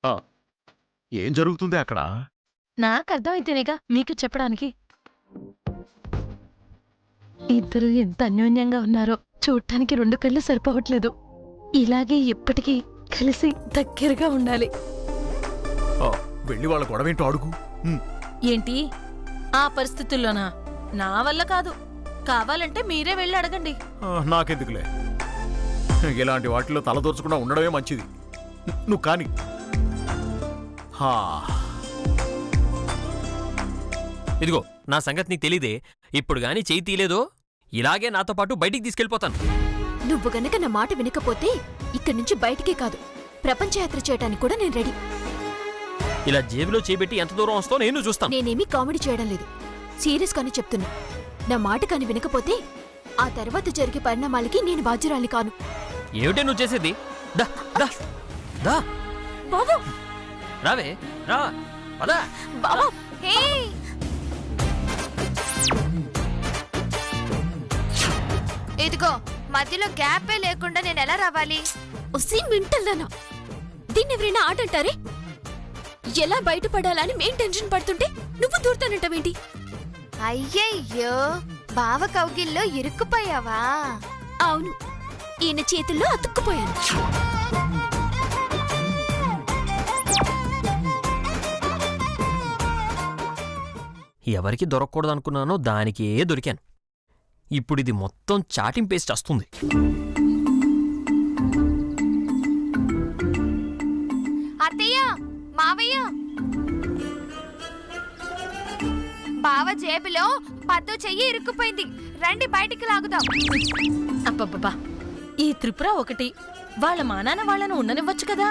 ఆ! ఏం జరుగుతుంది అక్కడ? నాకర్థమైతేనేగా మీకు చెప్పడానికి. ఇద్దరు ఎంత అన్యోన్యంగా ఉన్నారో చూడటానికి 2 కళ్ళు సరిపోవట్లేదు. ఇలాగే ఎప్పటికీ కలిసి దగ్గరగా ఉండాలి. ఆ! వెళ్ళి వాళ్ళ గొడవేంటో అడుగు. ఏంటి ఆ పరిస్థితుల్లోనా? నా వల్ల కాదు. కావాలంటే మీరే వెళ్ళి అడగండి. నాకెందుకులే, ఇలాంటి వాటిలో తలదూర్చకుండా ఉండడమే మంచిది. నువ్వు కాని. ఇదిగో నా సంగతి నీకు తెలీదే. ఇప్పుడు గాని చెయ్యి తీలేదో ఇలాగే నాతో పాటు బయటికి తీసుకెళ్ళిపోతాను. నువ్వు గనక నా మాట వినకపోతే ఇక్కడి నుంచి బయటికే కాదు, ప్రపంచయాత్ర చేయడానికి కూడా నేను రెడీ. ఇలా జేబులో చేపెట్టి ఎంత దూరం వస్తావు నేను చూస్తాను. నేనేమీ కామెడీ చేయడం లేదు, సీరియస్ గానే చెప్తున్నా. నా మాట కాని వినకపోతే ఆ తర్వాత జరిగే పరిణామాలకి నేను బాధ్యురాలి కాను. ఏమిటే నువ్వు చేసేది? దా దా దా బావా, రావే రా పదా. బావా, హే! ఇదిగో మధ్యలో గ్యాపే లేకుండా నేను ఎలా రావాలి? ఒసీ మింటల్దానా, దీన్ని ఎవరైనా ఆట అంటారే? ఎలా బయటపడాలని మేం టెన్షన్ పడుతుంటే నువ్వు దూరుతానంటావేంటి? అయ్యయ్యో, బావ కౌగిల్లో ఇరుక్కుపోయావా? అవును, ఈయన చేతుల్లో అతుక్కుపోయాను. ఎవరికి దొరకకూడదనుకున్నానో దానికే దొరికాను. ఇప్పుడిది మొత్తం చాటింపేసి వస్తుంది. అత్తయ్య, మావయ్య, బావ జేబులో పద్దు చెయ్యి ఇరుక్కుపోయింది. రండి బయటికి లాగుదాం. అబ్బబ్బబ్బా, ఈ త్రిపుర ఒకటి. వాళ్ళ మానాన వాళ్ళను ఉండనివ్వచ్చు కదా.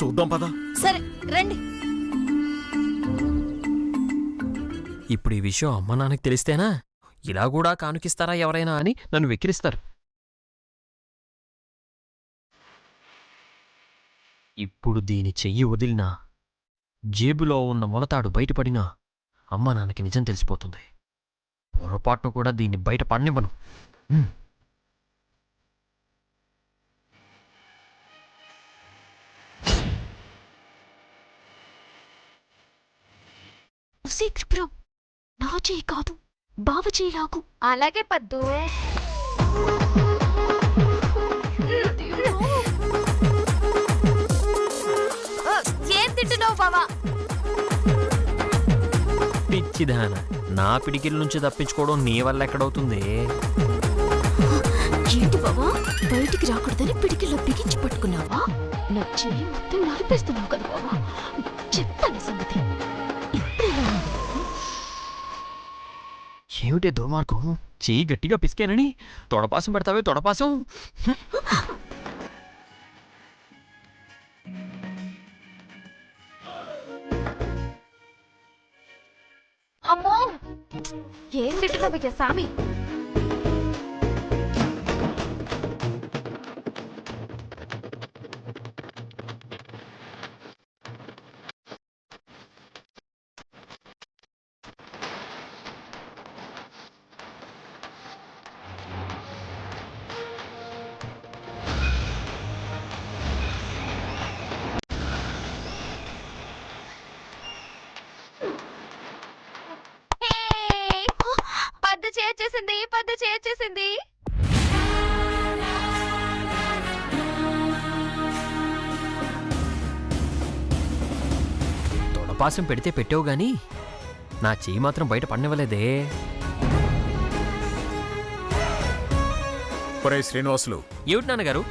చూద్దాం పదా. సరే రండి. ఇప్పుడు ఈ విషయం అమ్మ నాన్నకి తెలిస్తేనా ఇలా కూడా కానుకిస్తారా ఎవరైనా అని నన్ను వెక్కిరిస్తారు. ఇప్పుడు దీని చెయ్యి వదిలినా, జేబులో ఉన్న మొలతాడు బయటపడినా అమ్మ నాన్నకి నిజం తెలిసిపోతుంది. పొరపాటును కూడా దీన్ని బయట పడనివ్వను. ఒసీ త్రిపురం, నా చేయి కాదు, బావ చేయి లాగు. అలాగే పద్దు. ఏం తింటున్నావు బావా? పిచ్చిదాన, నా పిడికిల నుంచి తప్పించుకోవడం నీ వల్ల ఎక్కడవుతుంది? ఏంటి బావా, బయటికి రాకూడదని పిడికిలో బిగించి పట్టుకున్నావా? నా చెయ్యి మొత్తం నలిపేస్తున్నావు కదా బావా. చెప్తాను సంగతి. ఏమిటే దుర్మార్గం, చెయ్యి గట్టిగా పిసికానని తొడపాసం పెడతావే తొడపాసం. అమ్మో, ఏం తింటున్నావు సామి? పద్దు చేర్చేసింది, పద్దు చేర్చేసింది. తొడపాసం పెడితే పెట్టావు గాని నా చెయ్యి మాత్రం బయట పడనివ్వలేదే. ఒరేయ్ శ్రీనివాసులు, ఏమిటి నాన్నగారు?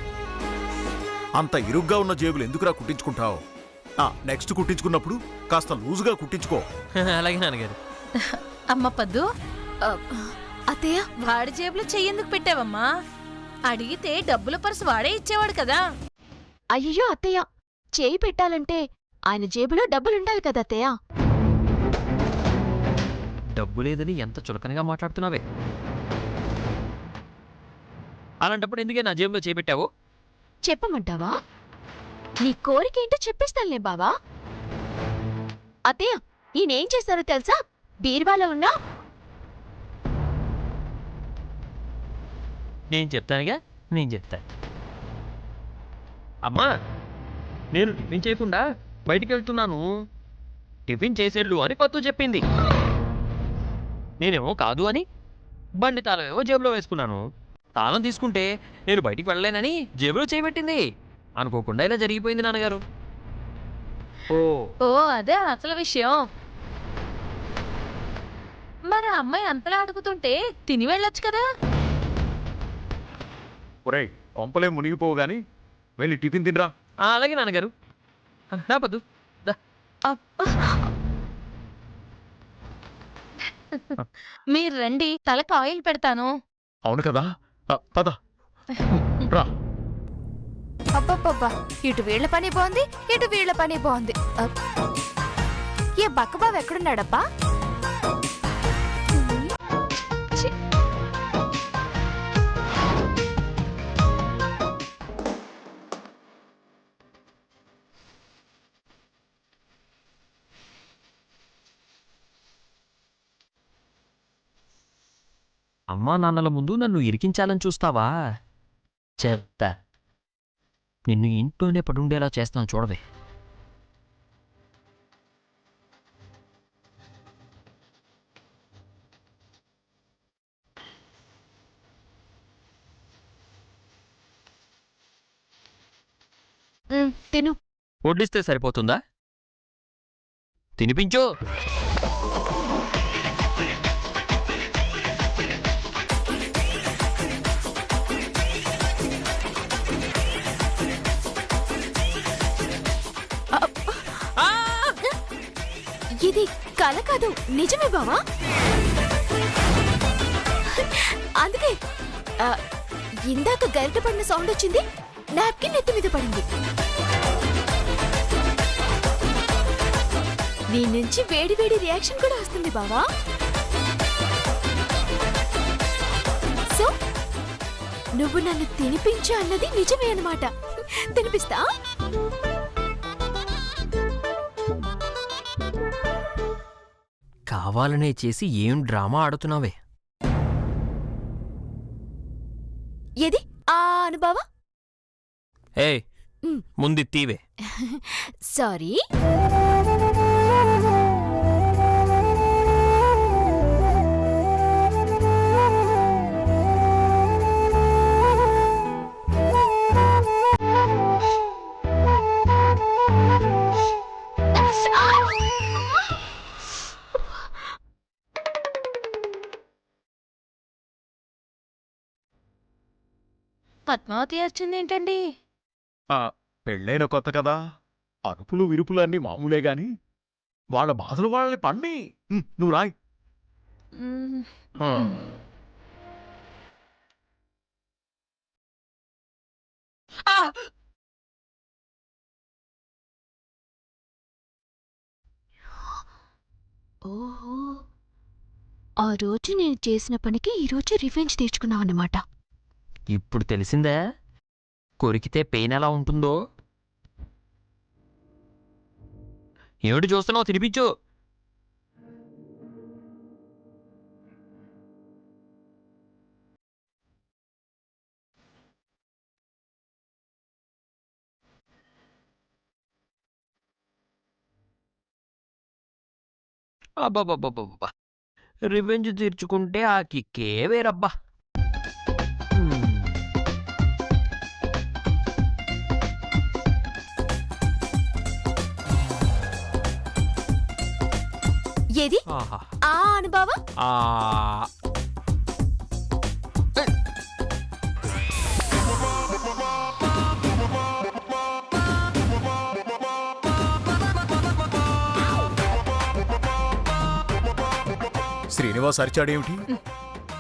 అంత ఇరుగ్గా ఉన్న జేబులు ఎందుకురా కుట్టించుకుంటావు? నెక్స్ట్ కుట్టించుకున్నప్పుడు కాస్త లూజుగా కుట్టించుకో. అలాగే నాన్నగారు. అమ్మ పద్దు, అత్తయ్య, వాడి జేబులో చెయ్యెందుకు పెట్టావమ్మా? అడిగితే డబ్బుల పర్సు వాడే ఇచ్చేవాడు కదా. అయ్యో అత్తయ్య, చేయి పెట్టాలంటే ఆయన జేబులో డబ్బులుండాలి కదా అత్తయ్య. డబ్బు లేదని ఎంత చులకనగా మాట్లాడుతున్నావే. అలాంటప్పుడు ఎందుకే నా జేబులో చేపెట్టావు? చెప్పమంటావా? నీ కోరికేంటో చెప్పేస్తానులే బావా. అత్తయ్య, ఈయనేం చేశారో తెలుసా? బీరువాలో ఉన్నా నేను చెప్తానుగా, నేను చెప్తాను. అమ్మా, నేను టిఫిన్ చేయకుండా బయటికి వెళ్తున్నాను, టిఫిన్ చేసేళ్ళు అని పత్తు చెప్పింది. నేనేమో కాదు అని బండి తాళం ఏమో జేబులో వేసుకున్నాను. తాళం తీసుకుంటే నేను బయటికి వెళ్ళలేనని జేబులో చేయబెట్టింది. అనుకోకుండా ఇలా జరిగిపోయింది నాన్నగారు. ఓ ఓ అదే అసలు విషయం. మరి ఆ అమ్మాయి అంతలా అడుగుతుంటే తిని వెళ్ళొచ్చు కదా. ఒరేయ్ కొంపలే మునిగిపోవు గాని వెళ్ళి టిఫిన్ తినరా. అలాగే నాన్నగారు. నా పద్దు దా. మీరు రండి, తలకి ఆయిల్ పెడతాను. అవును కదా, పద రా. అబ్బబ్బబ్బా, ఇటు వీళ్ళ పని బాగుంది, ఇటు వీళ్ళ పని బాగుంది. ఏ బక్కబాబు ఎక్కడున్నాడబ్బా? ఛీ. అమ్మా నాన్నల ముందు నన్ను ఇరికించాలని చూస్తావా? చెప్తా. నిన్ను ఇంట్లోనే పడుండేలా చేస్తాను చూడవే. తిను. వడ్డిస్తే సరిపోతుందా? తినిపించు. ఇది కల కాదు, నిజమే బావా. అందుకే ఇందాక గరిట పడిన సౌండ్ వచ్చింది, నాప్కిన్ నెత్తి మీద పడింది. నీ నుంచి వేడి వేడి రియాక్షన్ కూడా వస్తుంది బావా. సో నువ్వు నన్ను తినిపించు అన్నది నిజమే అన్నమాట. తినిపిస్తా. కావాలనే చేసి ఏం డ్రామా ఆడుతున్నావే? ఏది ఆ అనుభవ? ఏయ్, ముందు తీవే. సారీ. పద్మావతి వచ్చిందేంటండి? పెళ్ళైన కొత్త కదా, అరుపులు విరుపులు అన్నీ మామూలే గాని వాళ్ళ బాధలు వాళ్ళని పండి. నువ్వు రాయ్. ఓహో, ఆ రోజు నేను చేసిన పనికి ఈరోజు రివెంజ్ తీర్చుకున్నావు అన్నమాట. ఇప్పుడు తెలిసిందా కొరికితే పెయిన్ ఎలా ఉంటుందో? ఏమిటి చూస్తున్నావు? తినిపించు. అబ్బాబ్బాబ్బా, రివెంజ్ తీర్చుకుంటే ఆ కిక్కే వేరబ్బా. ఏది ఆహా. ఆ అనుభవ? ఆ శ్రీనివాస్ అరిచాడేమిటి?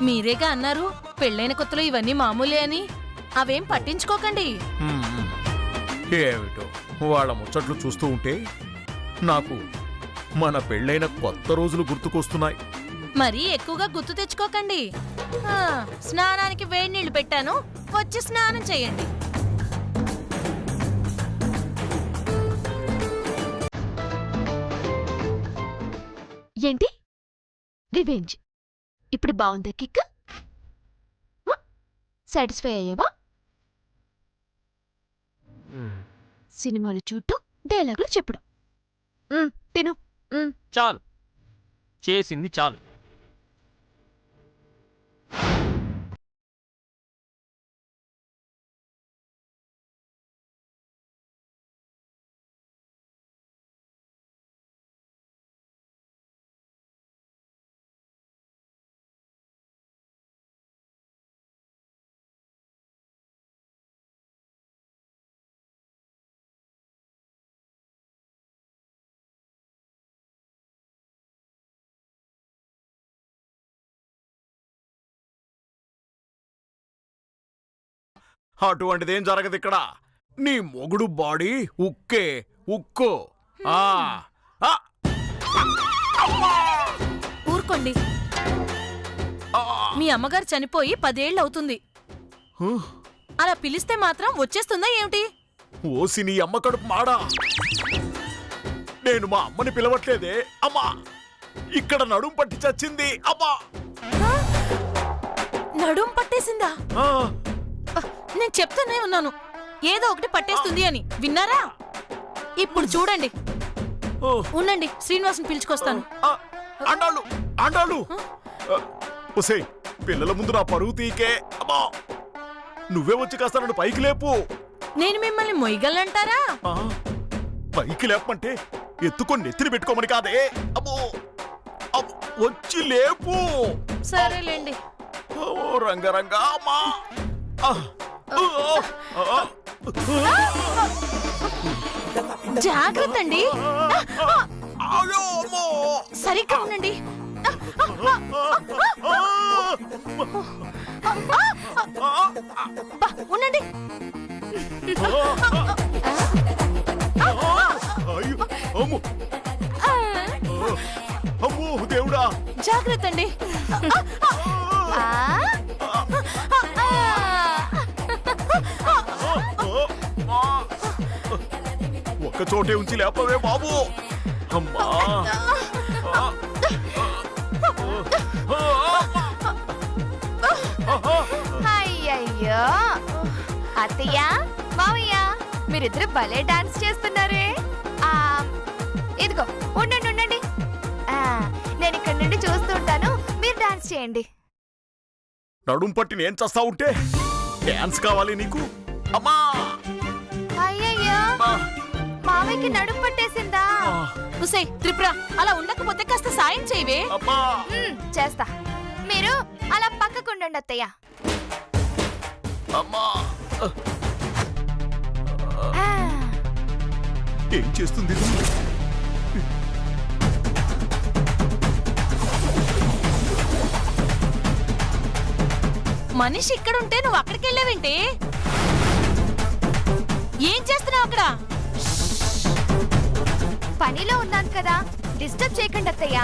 మీరేగా అన్నారు పెళ్ళైన కొత్తలో ఇవన్నీ మామూలే అని. అవేం పట్టించుకోకండి. ఏమిటో వాళ్ళ ముచ్చట్లు చూస్తూ ఉంటే నాకు మన పెళ్ళైన కొత్త రోజులు గుర్తుకొస్తున్నాయి. మరీ ఎక్కువగా గుర్తు తెచ్చుకోకండి. స్నానానికి వేడి నీళ్లు పెట్టాను, వచ్చి స్నానం చేయండి. ఏంటి రివెంజ్? ఇప్పుడు బాగుందా కిక్? సాటిస్ఫై అయ్యావా? సినిమాలు చూడటం, డైలాగులు చెప్పడం, తిను. చాలు, చేసింది చాలు. అటువంటిదేం జరగదు ఇక్కడ. నీ మొగుడు బాడీ ఉక్కే, ఉక్కు. ఆ ఆ! ఊరుకోండి. ఆ! మీ అమ్మగారు చనిపోయి 10 ఏళ్ళు అవుతుంది. హ! అలా పిలిస్తే మాత్రం వచ్చేస్తుందా ఏమిటి? ఓసి నీ అమ్మ కడుపు మాడా. నేను మా అమ్మని పిలవట్లేదే అమ్మా. ఇక్కడ నడుం పట్టి చచ్చింది అమ్మా. నడుం పట్టేసిందా? ఆ! నేను చెప్తూనే ఉన్నాను ఏదో ఒకటి పట్టేస్తుంది అని. విన్నారా? ఇప్పుడు చూడండి. ఓ! ఉండండి, శ్రీనివాసుని పిలుచుకొస్తాను. ఆ! అండాళ్ళు, అండాళ్ళు. ఒసేయ్, పిల్లల ముందు నా పరువు తీకే అమ్మా. నువ్వే వచ్చి కాస్త నన్ను పైకి లేపు. నేను మిమ్మల్ని మొయ్యగలంటారా? ఆ! పైకి లేపమంటే ఎత్తుకొని నెత్తిని పెట్టుకోమని కాదే అమ్మో. అమ్మో, వచ్చి లేపు. సరేలేండి. ఓ రంగరంగా అమ్మా. ఆ! ఆ! ఆ! జాగ్రత్త అండి. అయ్యో అమ్మో. సరిగ్గా ఉండండి. బా, ఉండండి. అయ్యో అమ్మో. అమ్మో దేవుడా. జాగ్రత్త అండి. ఒక్క చోటే ఉంచి లేపవే బాబు. అమ్మా. అయ్యయ్యో అత్తయ్య మావయ్య మీరిద్దరు భలే డాన్స్ చేస్తున్నారే. ఆ, ఇదిగో ఉండండి ఉండండి. నేను ఇక్కడ నుండి చూస్తూ ఉంటాను, మీరు డాన్స్ చేయండి. నడుం పట్టి నేను చస్తా ఉంటే డాన్స్ కావాలి నీకు అమ్మా. అయ్యయ్యో మావయ్యకి నడుం పట్టేసిందా? ఉసే త్రిపుర, అలా ఉండకపోతే కాస్త సాయం చేయవే. అమ్మా. చేస్తా, మీరు అలా పక్కకుండండి అత్తయ్య. అమ్మా. ఆ, ఏం చేస్తుంది ఇది? మనిషి ఇక్కడ ఉంటే నువ్వు అక్కడికి వెళ్ళావేంటి? ఏం చేస్తున్నావు అక్కడ? పనిలో ఉన్నాను కదా, డిస్టర్బ్ చేయకండి అత్తయ్య.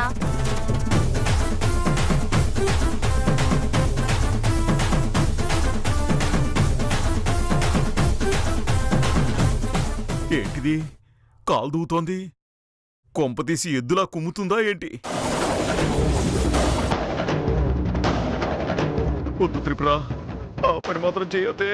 ఏంటిది? కాలు దూతోంది. కొంపతీసి ఎద్దులా కుమ్ముతుందా ఏంటి? వద్దు త్రిపుర, ఆ పని మాత్రం చేయొద్దే.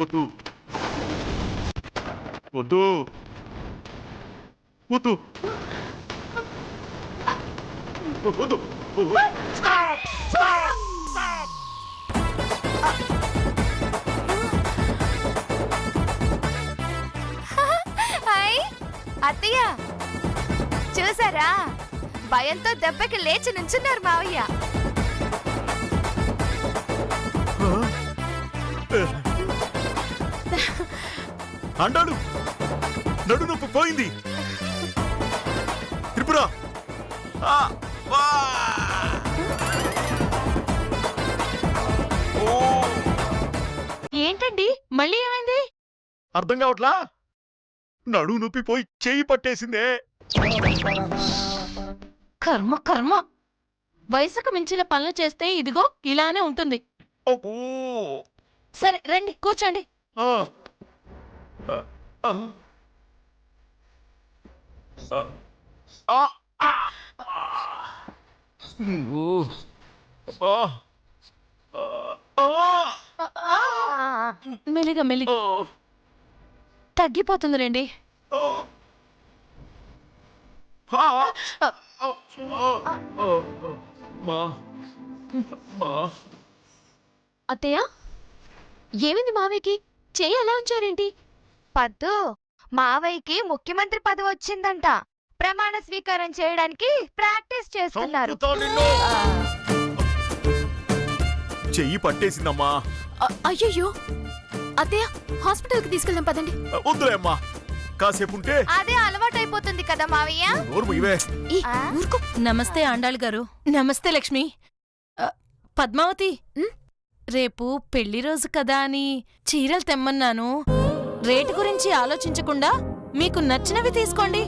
వద్దు వద్దు వద్దు వద్దు. హాయ్ అత్తయ్య, చూసారా? భయంతో దెబ్బకి లేచి నుంచున్నారు మావయ్య. అంటాడు నడు నొప్పి పోయింది. త్రిపుర ఆ, వా! ఓ! ఏంటండి మళ్ళీ ఏమైంది? అర్థం కావట్లా. నడు నొప్పి పోయి చేయి పట్టేసిందే. కర్మ కర్మ. వయసుకు మించిన పనులు చేస్తే ఇదిగో ఇలానే ఉంటుంది. అబ్బో! సరే రండి కూర్చోండి. ఆ. ఆ. ఆ, ఆ, ఓ, ఆ, మెల్లిగా మెల్లిగా తగ్గిపోతుందిలేండి. అత్తయ్య ఏమైంది మావయ్యకి? చెయ్యి అలా ఉంచారేంటి? పద్దు మావయ్యకి ముఖ్యమంత్రి పదవి వచ్చిందంట. ప్రమాణ స్వీకారం చేయడానికి ప్రాక్టీస్ చేస్తున్నారు. చెయ్యి పట్టేసిందమ్మా. అయ్యయ్యో అత్తయ్య హాస్పిటల్కి తీసుకెళ్దాం పదండి. వద్దులే అమ్మా, కాసేపు ఉంటే అదే అలవాటైపోతుంది కదా మావయ్య. నోరు ఇవే. ఈ, ఊరుకో. నమస్తే ఆండాళ్ గారు. నమస్తే లక్ష్మి. పద్మావతి, రేపు పెళ్లి రోజు కదా అని చీరలు తెమ్మన్నాను. రేటు గురించి ఆలోచించకుండా మీకు నచ్చినవి తీసుకోండి.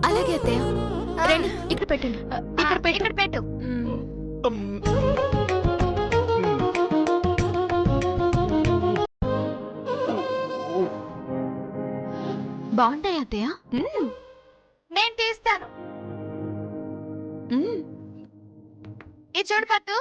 అలాగే అత్తయ్య. రండి ఇక్కడ పెట్టండి. ఇక్కడ పెట్టు. బాగుంటాయి అత్తయ్య. నేను తీస్తాను. ఈ చూడు పద్దు.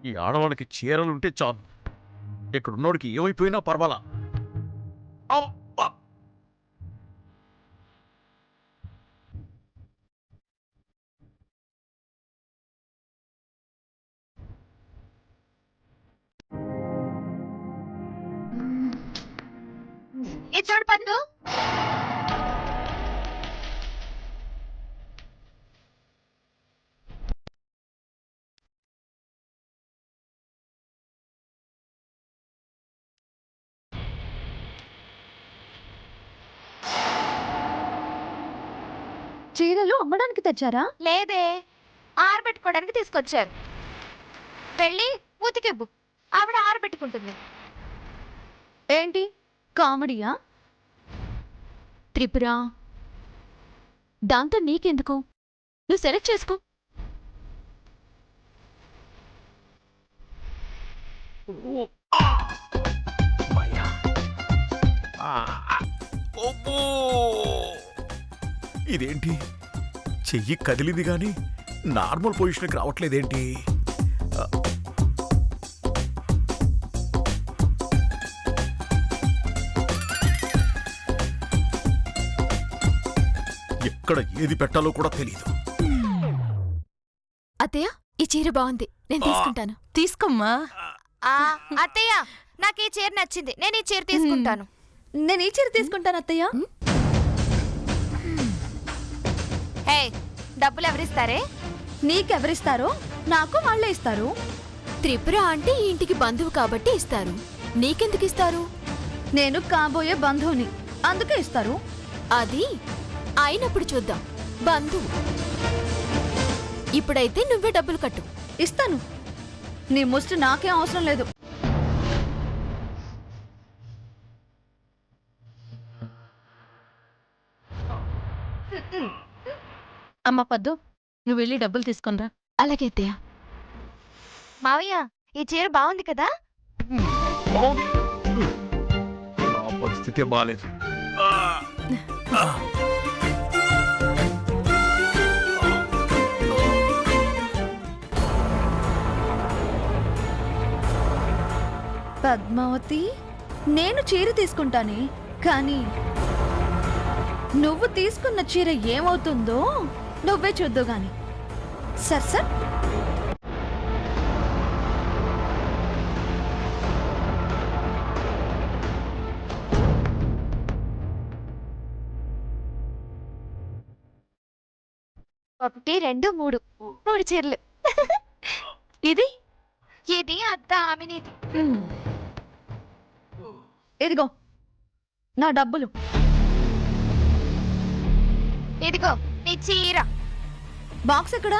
ఈ ఆడవాళ్ళకి చీరలుంటే చాలు, ఇక్కడ ఉన్నోడికి ఏమైపోయినా పర్వాలా. అబ్బా! ఈ చూడు పద్దు. చీరలు అమ్మడానికి తెచ్చారా? లేదే, ఆరబెట్టుకోవడానికి తీసుకొచ్చారు. వెళ్ళి ఉతికివ్వు, ఆవిడ ఆరబెట్టుకుంటుంది. ఏంటి కామెడీయా? త్రిపుర, దాంతో నీకెందుకు? నువ్వు సెలెక్ట్ చేసుకో. అమ్మయ్యా. అబ్బో! ఇదేంటి, చెయ్యి కదిలింది గాని నార్మల్ పొజిషన్కి రావట్లేదేంటి? ఎక్కడ ఏది పెట్టాలో కూడా తెలియదు. అత్తయ్య ఈ చీర బాగుంది, నేను తీసుకుంటాను. తీసుకోమ్మా. అత్తయ్య నాకు ఈ చీర నచ్చింది, నేను ఈ చీర తీసుకుంటాను. నేను ఈ చీర తీసుకుంటాను అత్తయ్య. హే, డబ్బులు ఎవరిస్తారే? నీకెవరిస్తారో నాకు వాళ్ళే ఇస్తారు. త్రిపుర అంటే ఈ ఇంటికి బంధువు కాబట్టి ఇస్తారు. నీకెందుకు ఇస్తారు? నేను కాబోయే బంధువుని, అందుకే ఇస్తారు. అది అయినప్పుడు చూద్దాం. బంధువు ఇప్పుడైతే నువ్వే డబ్బులు కట్టు. ఇస్తాను. నీ ముష్టి నాకేం అవసరం లేదు. అమ్మ పద్దు, నువ్వు వెళ్ళి డబ్బులు తీసుకొనిరా. అలాగే అత్తయ్య. మావయ్య ఈ చీర బాగుంది కదా? నా పరిస్థితి బాలేదు. పద్మావతి, నేను చీర తీసుకుంటానే, కానీ నువ్వు తీసుకున్న చీర ఏమవుతుందో నువ్వే చూద్దు గాని. Sir sir. ఒకటి, రెండు, మూడు, మూడు చీరలు. ఇది ఇది అత్త ఆమెనిది. ఇదిగో నా డబ్బులు. ఇదిగో నీ చీర. బాక్స్ ఎక్కడా?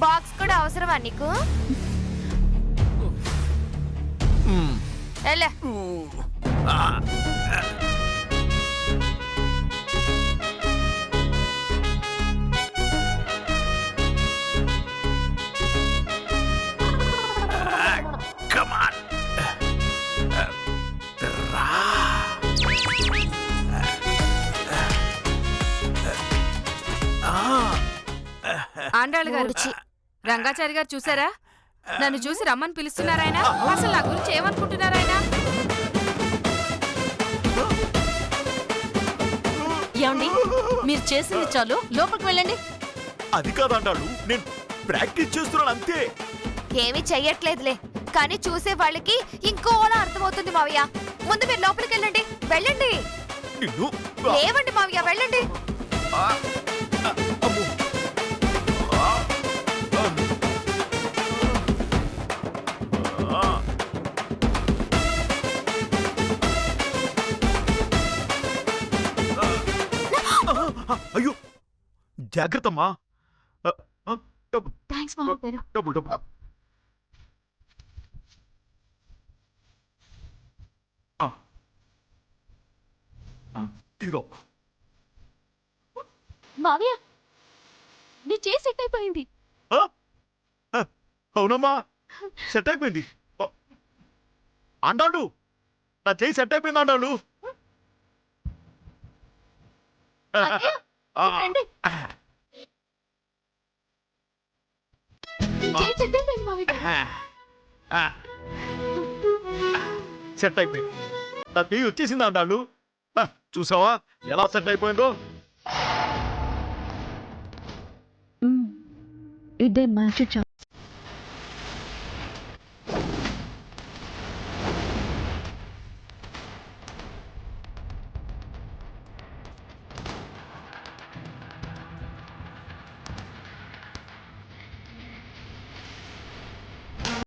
బాక్స్ కూడా అవసరమా నీకు? ఎలా ఆండాళ్ళు గారు రంగాచారి గారు చూసారా? నన్ను చూసి రమ్మని పిలుస్తున్నారాయన. అసలు నా గురించి ఏమనుకుంటున్నారాయన? ఏమండి మీరు చేసింది చాలు, లోపలికి వెళ్ళండి. అది కాదంటాడు, నేను ప్రాక్టీస్ చేస్తున్నాను అంతే. ఏమీ చెయ్యట్లేదులే, కానీ చూసే వాళ్ళకి ఇంకోలా అర్థమవుతుంది మావయ్య. ముందు మీరు లోపలికి వెళ్ళండి. వెళ్ళండి. నిన్ను లేవండి మావయ్య, వెళ్ళండి. అమ్మో. అయ్యో జాగ్రత్తమ్మా. థ్యాంక్స్ మామయ్య గారు. డబ్బులు డబ్బులు. ఇదిగో మావయ్య నీ చేసి సెట్ అయిపోయింది. అవునమ్మా, సెట్ అయిపోయింది. అంటాడు నా చేయి సెట్ అయిపోయింది అంటాడు. రండి. నీ చేయి సెట్ అయిపోయింది మావయ్య గారు. సెట్ అయిపోయింది. నా చేయి వచ్చేసింది అంటాడు. చూసావా ఎలా సెట్ అయిపోయిందో. ఇదే మంచి